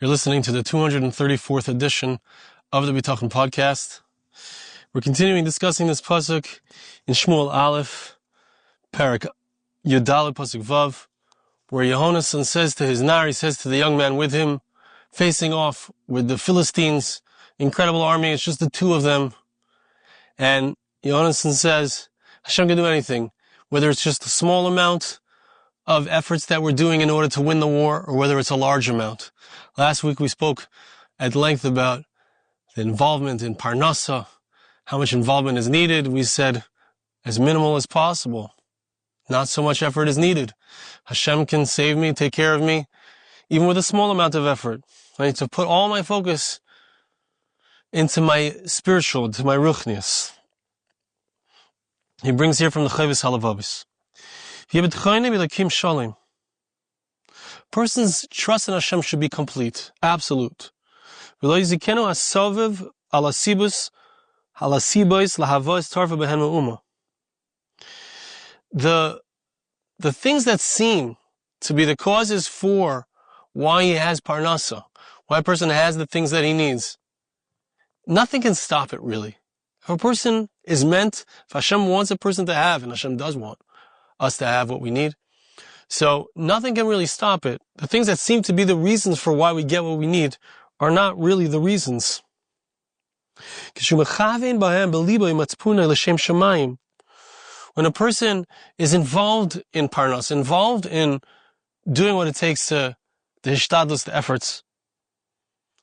You're listening to the 234th edition of the Bitachon podcast. We're continuing discussing this passuk in Shmuel alef, perek Yudale passuk vav, where Yehonasan says to his nar, he says to the young man with him, facing off with the Philistines, incredible army, it's just the two of them. And Yehonasan says, Hashem can do anything, whether it's just a small amount of efforts that we're doing in order to win the war, or whether it's a large amount. Last week we spoke at length about the involvement in parnasa, how much involvement is needed. We said as minimal as possible. Not so much effort is needed. Hashem can save me, take care of me, even with a small amount of effort. I need to put all my focus into my spiritual, into my ruchnius. He brings here from the Chavis Halavavis. Person's trust in Hashem should be complete, absolute. The things that seem to be the causes for why he has parnasa, why a person has the things that he needs, nothing can stop it really. If a person is meant, if Hashem wants a person to have, and Hashem does want us to have what we need, so nothing can really stop it. The things that seem to be the reasons for why we get what we need are not really the reasons. When a person is involved in parnas, involved in doing what it takes to the hishtadlus, the efforts,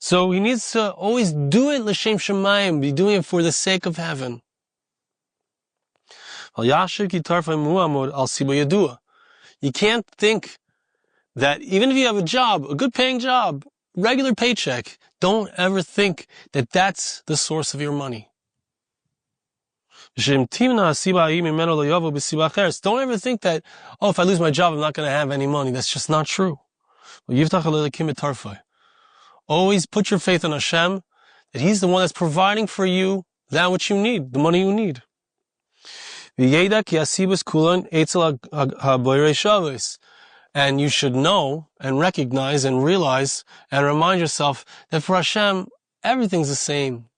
so he needs to always do it l'shem shamayim, be doing it for the sake of heaven. You can't think that even if you have a job, a good paying job, regular paycheck, don't ever think that that's the source of your money. Don't ever think that, if I lose my job, I'm not going to have any money. That's just not true. Always put your faith in Hashem, that He's the one that's providing for you that which you need, the money you need. And you should know and recognize and realize and remind yourself that for Hashem, everything's the same.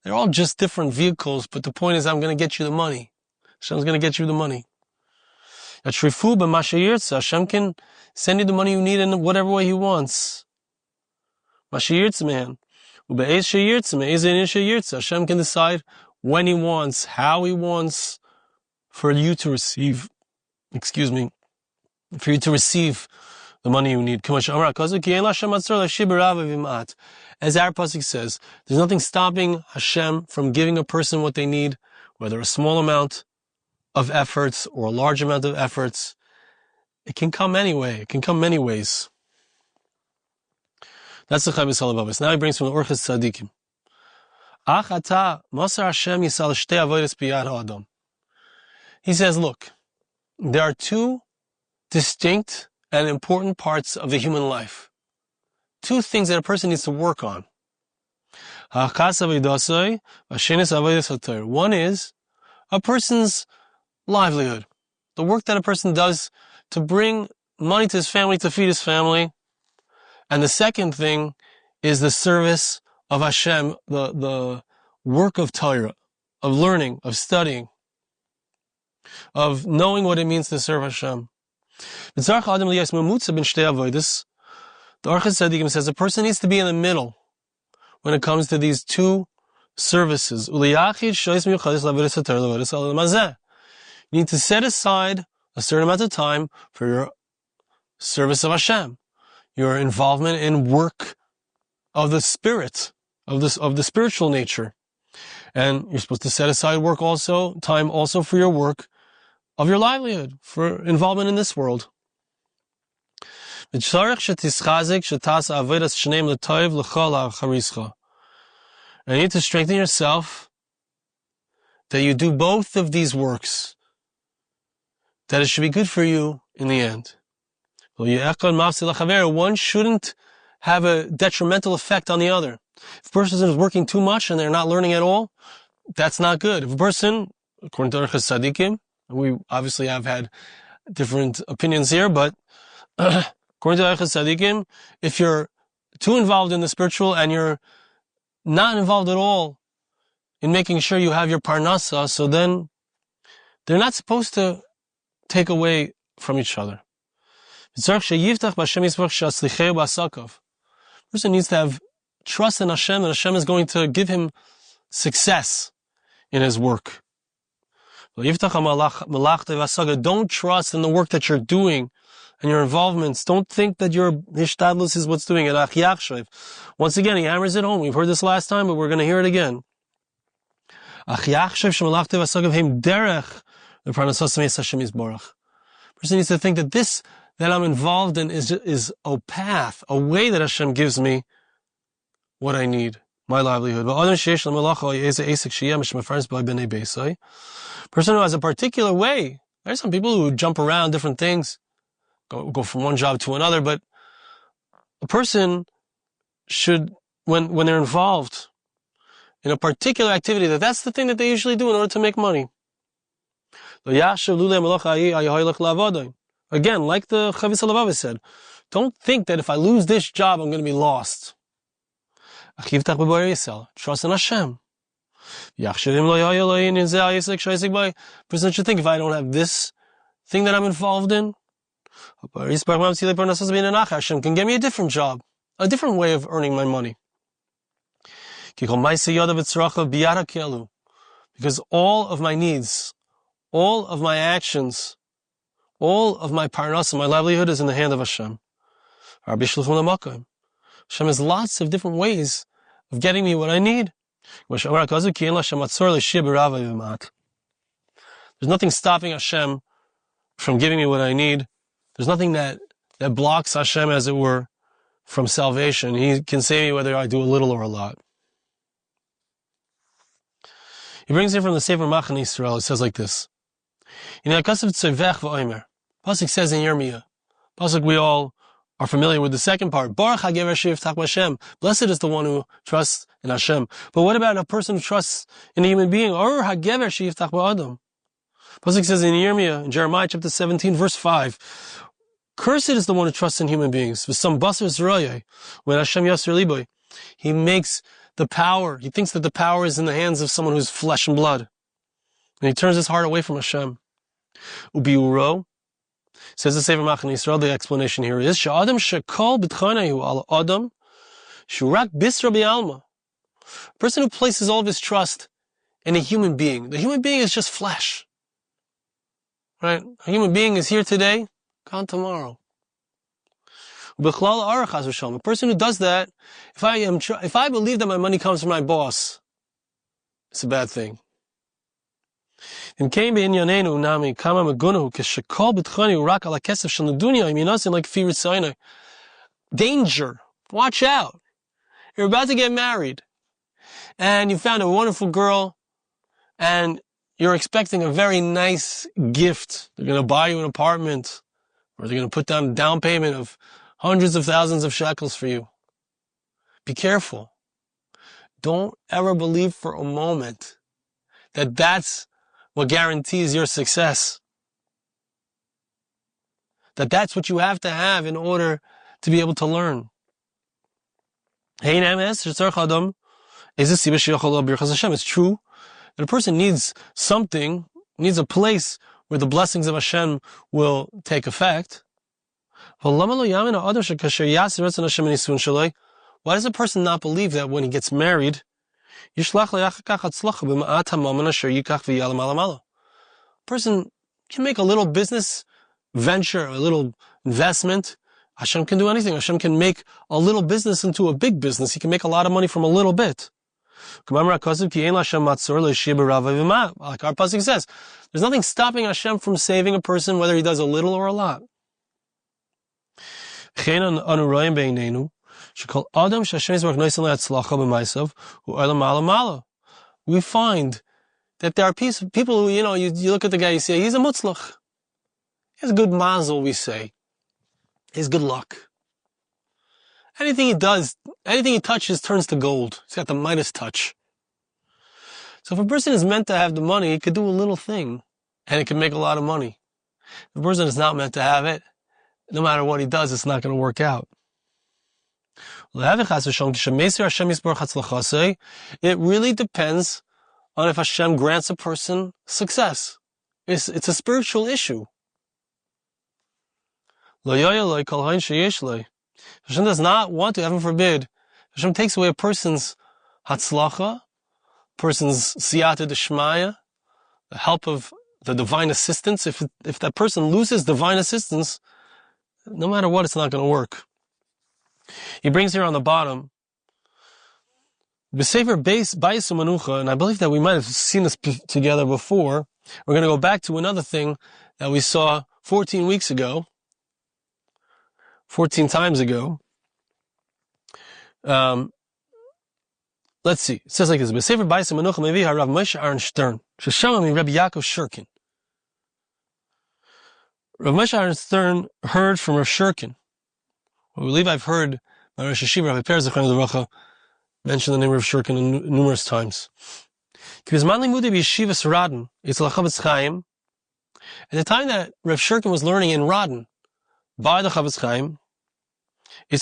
They're all just different vehicles, but the point is I'm going to get you the money. Hashem's going to get you the money. Hashem can send you the money you need in whatever way He wants. Hashem can decide when He wants, how He wants, for you to receive, the money you need. As our passuk says, there's nothing stopping Hashem from giving a person what they need, whether a small amount of efforts or a large amount of efforts. It can come anyway. It can come many ways. That's the Chavis Halavavis. Now he brings from the Orchis Tzadikim. He says, look, there are two distinct and important parts of the human life. Two things that a person needs to work on. One is a person's livelihood, the work that a person does to bring money to his family, to feed his family. And the second thing is the service of Hashem, the work of Torah, of learning, of studying, of knowing what it means to serve Hashem. The Orchis Tzadikim says a person needs to be in the middle when it comes to these two services. You need to set aside a certain amount of time for your service of Hashem, your involvement in work of the spirit, of the spiritual nature. And you're supposed to set aside time also for your work of your livelihood, for involvement in this world. And you need to strengthen yourself that you do both of these works, that it should be good for you in the end. One shouldn't have a detrimental effect on the other. If a person is working too much and they're not learning at all, that's not good. If a person, according to Orchis Tzadikim, we obviously have had different opinions here, but according to Yehonasan, if you're too involved in the spiritual and you're not involved at all in making sure you have your parnasa, so then they're not supposed to take away from each other. Person needs to have trust in Hashem that Hashem is going to give him success in his work. Don't trust in the work that you're doing and your involvements. Don't think that your hishtadlus is what's doing it. Once again, he hammers it home. We've heard this last time, but we're going to hear it again. Person needs to think that this that I'm involved in is a path, a way that Hashem gives me what I need, my livelihood. Person who has a particular way. There's some people who jump around different things, go from one job to another, but a person should, when they're involved in a particular activity, that's the thing that they usually do in order to make money. Again, like the Chavis Halavav said, don't think that if I lose this job, I'm going to be lost. Trust in Hashem. Person should think, if I don't have this thing that I'm involved in, Hashem can give me a different job, a different way of earning my money. Because all of my needs, all of my actions, all of my parnasa, my livelihood is in the hand of Hashem. Hashem has lots of different ways of getting me what I need. There's nothing stopping Hashem from giving me what I need. There's nothing that blocks Hashem, as it were, from salvation. He can save me whether I do a little or a lot. He brings it from the Sefer Machaneh Yisrael. It says like this. Passuk says in Yirmiyah, passuk we all are familiar with the second part. Baruch HaGever Sheyivtach Hashem. Blessed is the one who trusts in Hashem. But what about a person who trusts in a human being? Or HaGever Sheyivtach Ba'adam. Passuk says in Yirmiyah, in Jeremiah chapter 17, verse 5, cursed is the one who trusts in human beings. With some basar zraya, when Hashem Yasser Liboy, he makes the power, he thinks that the power is in the hands of someone who's flesh and blood. And he turns his heart away from Hashem. Ubiuro, says the Sefer Machaneh Yisrael, the explanation here is, Sha'adam shekol b'tchonahu al adam, shurak bisra bi'alma. A person who places all of his trust in a human being. The human being is just flesh. Right? A human being is here today, gone tomorrow. A person who does that, if I believe that my money comes from my boss, it's a bad thing. In came in Yanenu Nami Kama Magunu Keshakol Bitchani Rak ala Kesef Shal Dunya Yehonasan like Firit Sinai. Danger. Watch out. You're about to get married. And you found a wonderful girl and you're expecting a very nice gift. They're going to buy you an apartment, or they're going to put down a down payment of hundreds of thousands of shekels for you. Be careful. Don't ever believe for a moment that that's what guarantees your success. That's what you have to have in order to be able to learn. It's true that a person needs something, needs a place where the blessings of Hashem will take effect. Why does a person not believe that when he gets married, person can make a little business venture, a little investment. Hashem can do anything. Hashem can make a little business into a big business. He can make a lot of money from a little bit. Like our passuk says, there's nothing stopping Hashem from saving a person, whether he does a little or a lot. We find that there are people who, you look at the guy, you say, he's a mutzlach. He has good mazel, we say. He has good luck. Anything he does, anything he touches turns to gold. He's got the Midas touch. So if a person is meant to have the money, he could do a little thing, and it can make a lot of money. If a person is not meant to have it, no matter what he does, it's not going to work out. It really depends on if Hashem grants a person success. It's a spiritual issue. Hashem does not want to, heaven forbid, Hashem takes away a person's hatzlacha, person's siyata d'shmaya, the help of the divine assistance. If that person loses divine assistance, no matter what, it's not going to work. He brings here on the bottom, B'sefer Bayis Umanucha, and I believe that we might have seen this together before. We're going to go back to another thing that we saw 14 weeks ago, 14 times ago. Let's see. It says like this: B'sefer Bayis Umanucha Mevi Harav Moshe Aaron Stern Sheshamami Rabbi Yaakov Shurkin. Rav Moshe Aaron Stern heard from Rav Shurkin. I believe I've heard my Rosh Hashiva, Rabbi Per Zechron L'Bracha, mention the name of Rav Shurkin numerous times. At the time that Rav Shurkin was learning in Radin by the Chavetz Chaim, there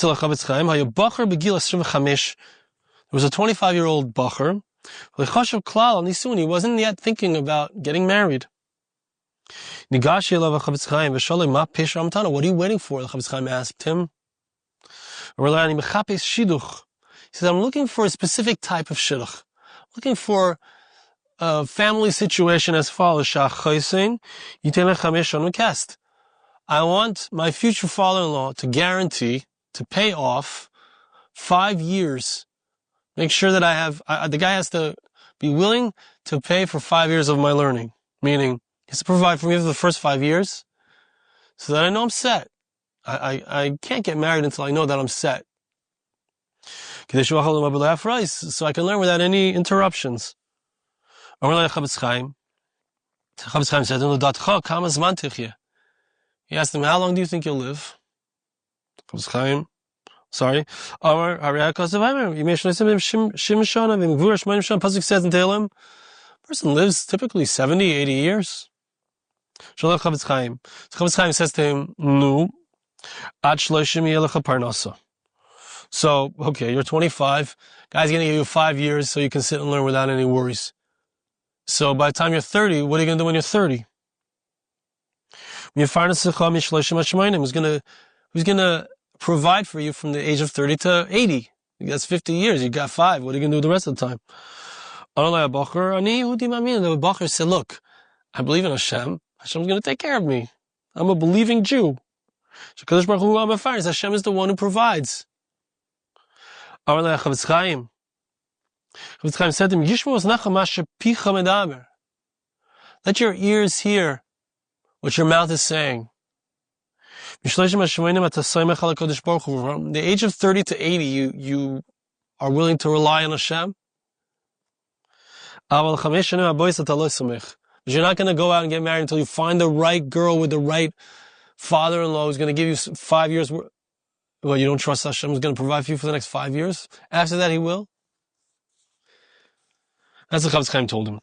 was a 25-year-old bacher. He wasn't yet thinking about getting married. What are you waiting for? The Chavetz Chaim asked him. He said, I'm looking for a specific type of shidduch. Looking for a family situation as follows. I want my future father-in-law to guarantee, to pay off 5 years. Make sure that the guy has to be willing to pay for 5 years of my learning. Meaning, he has to provide for me for the first 5 years so that I know I'm set. I can't get married until I know that I'm set. So I can learn without any interruptions. Chavetz Chaim said to him, he asked him, how long do you think you'll live? Chavetz Chaim, sorry. Passuk says in Tehillim, person lives typically 70, 80 years. Chavetz Chaim says to him, no. So, okay, you're 25. Guy's going to give you 5 years so you can sit and learn without any worries. So by the time you're 30, what are you going to do when you're 30? Who's going to provide for you from the age of 30 to 80? That's 50 years. You got 5. What are you going to do the rest of the time? The bacher said, look, I believe in Hashem. Hashem's going to take care of me. I'm a believing Jew. Hashem is the one who provides. Chavetz Chaim said to him, let your ears hear what your mouth is saying. From the age of 30 to 80, you are willing to rely on Hashem. But you're not going to go out and get married until you find the right girl with the right father-in-law who's going to give you 5 years. Well, you don't trust Hashem is going to provide for you for the next 5 years? After that, He will? That's what Chavetz Chaim told him.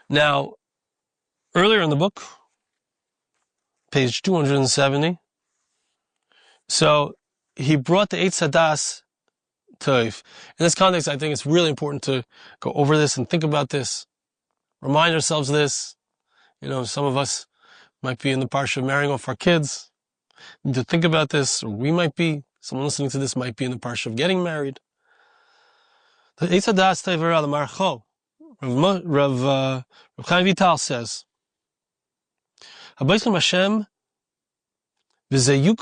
Now, earlier in the book, page 270, so he brought the Eitz Hadas Toiv. In this context, I think it's really important to go over this and think about this. Remind ourselves of this. Some of us might be in the parsha of marrying off our kids. We need to think about this, or we might be. Someone listening to this might be in the parsha of getting married. The Eitz Hadas Toiv the Marcho, Rav Chaim Vital says, Hashem, you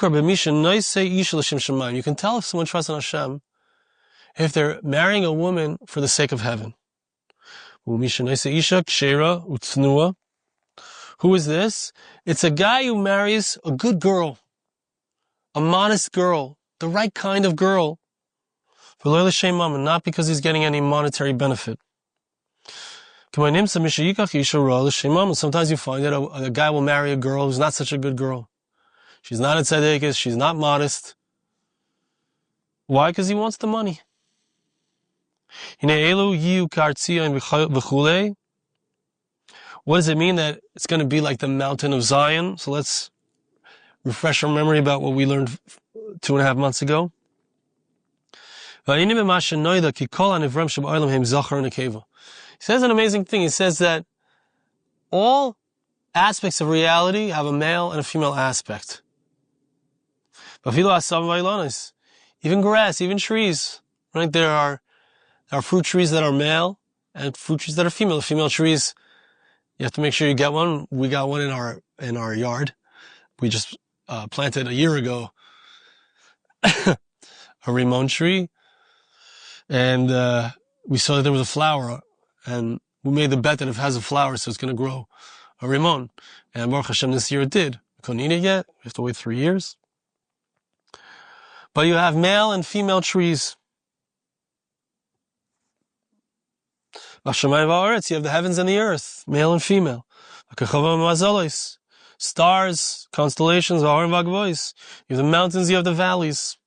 can tell if someone trusts in Hashem if they're marrying a woman for the sake of heaven. Who is this? It's a guy who marries a good girl, a modest girl, the right kind of girl, not because he's getting any monetary benefit. Sometimes you find that a guy will marry a girl who's not such a good girl. She's not a tzedekis, she's not modest. Why? Because he wants the money. What does it mean that it's going to be like the mountain of Zion? So let's refresh our memory about what we learned 2.5 months ago. He says an amazing thing. He says that all aspects of reality have a male and a female aspect. Even grass, even trees, right? There are fruit trees that are male and fruit trees that are female. The female trees, you have to make sure you get one. We got one in our yard. We just planted a year ago a rimon tree, and we saw that there was a flower, and we made the bet that if it has a flower, so it's going to grow a rimon. And Baruch Hashem, this year it did. We couldn't eat it yet. We have to wait 3 years. But you have male and female trees. You have the heavens and the earth, male and female. Stars, constellations, you have the mountains, you have the valleys.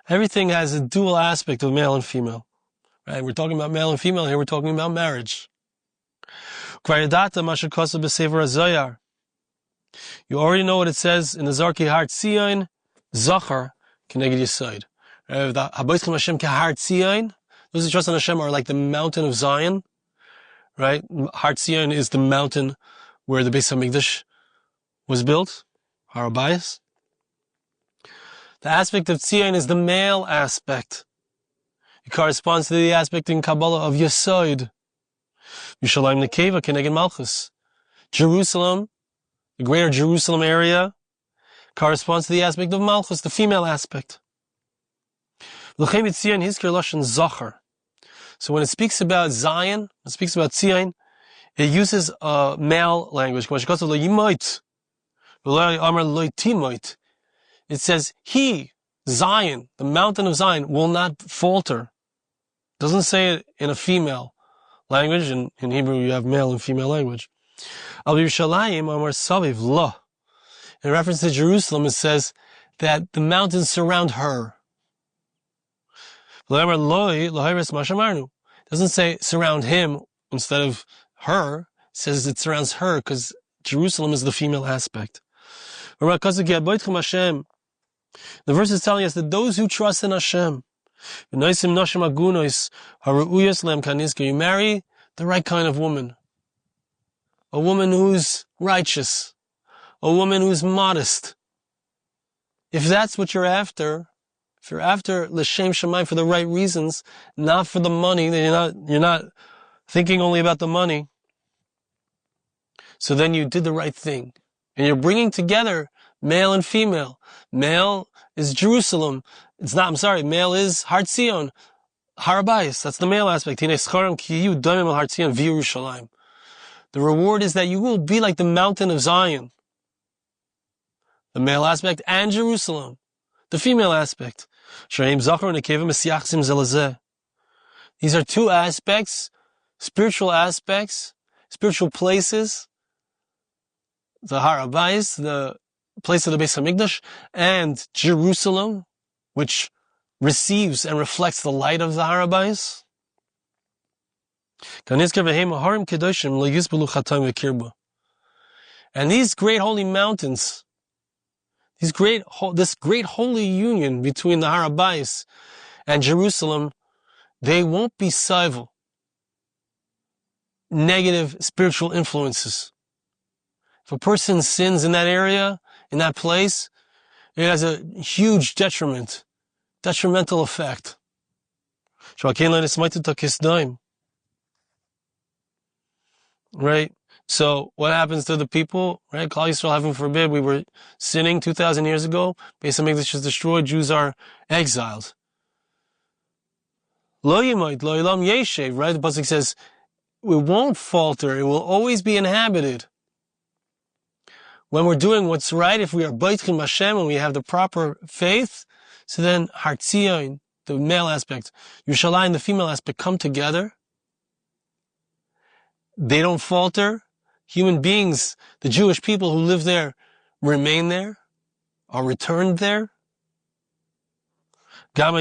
Everything has a dual aspect of male and female. Right? We're talking about male and female here, we're talking about marriage. You already know what it says in the Zarki Har Tzion, Zachar, Keneged Yesod. The Habaytchem Hashem Kehar Tzion, those who trust on Hashem are like the mountain of Zion, right? Har Tzion is the mountain where the Beis HaMikdash was built, Har Habayis. The aspect of Tzion is the male aspect. It corresponds to the aspect in Kabbalah of Yesod. Yushalayim Nekeva Keneged Malchus. Jerusalem, the greater Jerusalem area, corresponds to the aspect of Malchus, the female aspect. So when it speaks about Zion, when it speaks about Tzion, it uses a male language. It says, he, Zion, the mountain of Zion, will not falter. It doesn't say it in a female language. In Hebrew, you have male and female language. In reference to Jerusalem, it says that the mountains surround her. It doesn't say surround him instead of her. It says it surrounds her because Jerusalem is the female aspect. The verse is telling us that those who trust in Hashem, you marry the right kind of woman. A woman who's righteous. A woman who's modest. If that's what you're after, if you're after l'shem shamayim for the right reasons, not for the money, then you're not thinking only about the money, so then you did the right thing. And you're bringing together male and female. Male is Jerusalem. Male is Har Tzion, Har Habayis. That's the male aspect. The reward is that you will be like the mountain of Zion. The male aspect, and Jerusalem, the female aspect. These are two aspects, spiritual places. The Har Habayis, the place of the Beis HaMikdash, and Jerusalem, which receives and reflects the light of the Har Habayis. And these great holy mountains, this great holy union between the Har Habayis and Jerusalem, they won't be civil negative spiritual influences. If a person sins in that area, in that place, it has a huge detrimental effect. Right? So what happens to the people? Right? Klal Yisrael, heaven forbid, we were sinning 2,000 years ago. Beis HaMikdash is destroyed. Jews are exiled. Lo yimait, lo ilam yeshev. Right? The passuk says, it won't falter. It will always be inhabited. When we're doing what's right, if we are Bitachon Hashem and we have the proper faith, so then Har Tzion, the male aspect, Yerushalayim, the female aspect, come together. They don't falter. Human beings, the Jewish people who live there, remain there, are returned there. And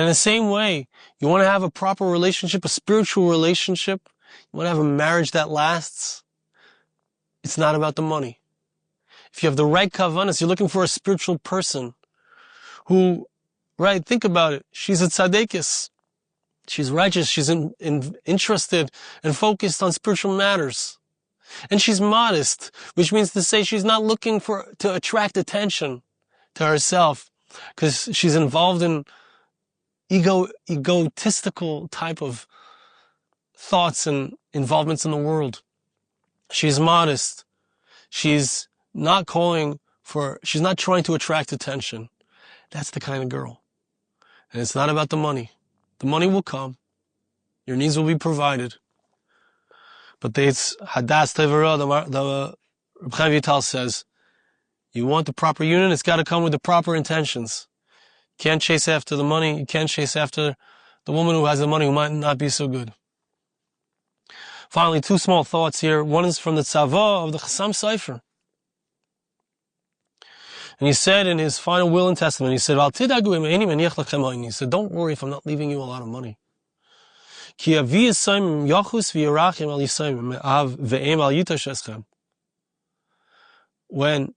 in the same way, you want to have a proper relationship, a spiritual relationship, you want to have a marriage that lasts, it's not about the money. if you have the right kavanas, you're looking for a spiritual person who, right, think about it. She's a tzadikis. She's righteous. She's interested and focused on spiritual matters. And she's modest, which means to say she's not looking to attract attention to herself, because she's involved in egotistical type of thoughts and involvements in the world. She's modest. She's not trying to attract attention. That's the kind of girl. And it's not about the money. The money will come. Your needs will be provided. But it's Hadas Tevera, the Reb Chaim Vital says, you want the proper union, it's got to come with the proper intentions. You can't chase after the money. You can't chase after the woman who has the money who might not be so good. Finally, two small thoughts here. One is from the Tzava of the Chassam Sofer. And he said in his final will and testament, he said, he said, don't worry if I'm not leaving you a lot of money. When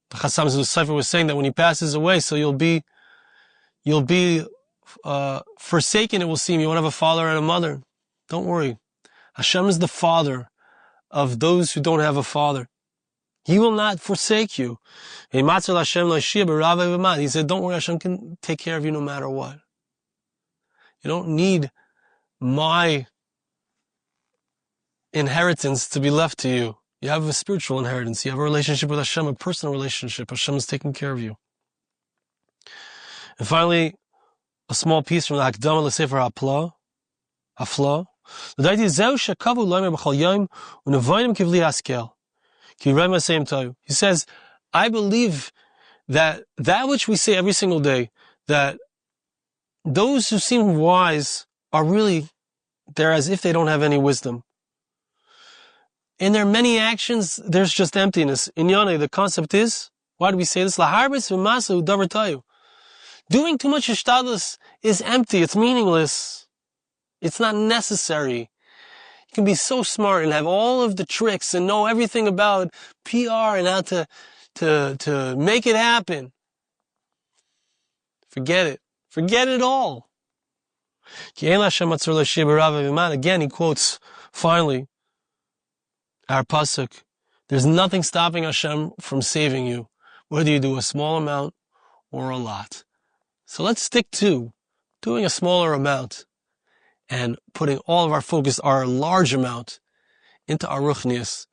the Chassam Sofer was saying that when he passes away, so you'll be forsaken, it will seem. You won't have a father and a mother. Don't worry. Hashem is the father of those who don't have a father. He will not forsake you. He said, don't worry, Hashem can take care of you no matter what. You don't need my inheritance to be left to you. You have a spiritual inheritance. You have a relationship with Hashem, a personal relationship. Hashem is taking care of you. And finally, a small piece from the Hakdama L'Sefer Hafla. He says, I believe that which we say every single day, that those who seem wise are really there as if they don't have any wisdom. In their many actions, there's just emptiness. In Yonah, the concept is, why do we say this? Doing too much ishtadlus is empty. It's meaningless. It's not necessary. You can be so smart and have all of the tricks and know everything about PR and how to make it happen. Forget it. Forget it all. Again, he quotes, finally, our passuk. There's nothing stopping Hashem from saving you, whether you do a small amount or a lot. So let's stick to doing a smaller amount and putting all of our focus, our large amount, into our ruchnius,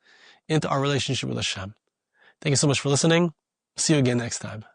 into our relationship with Hashem. Thank you so much for listening. See you again next time.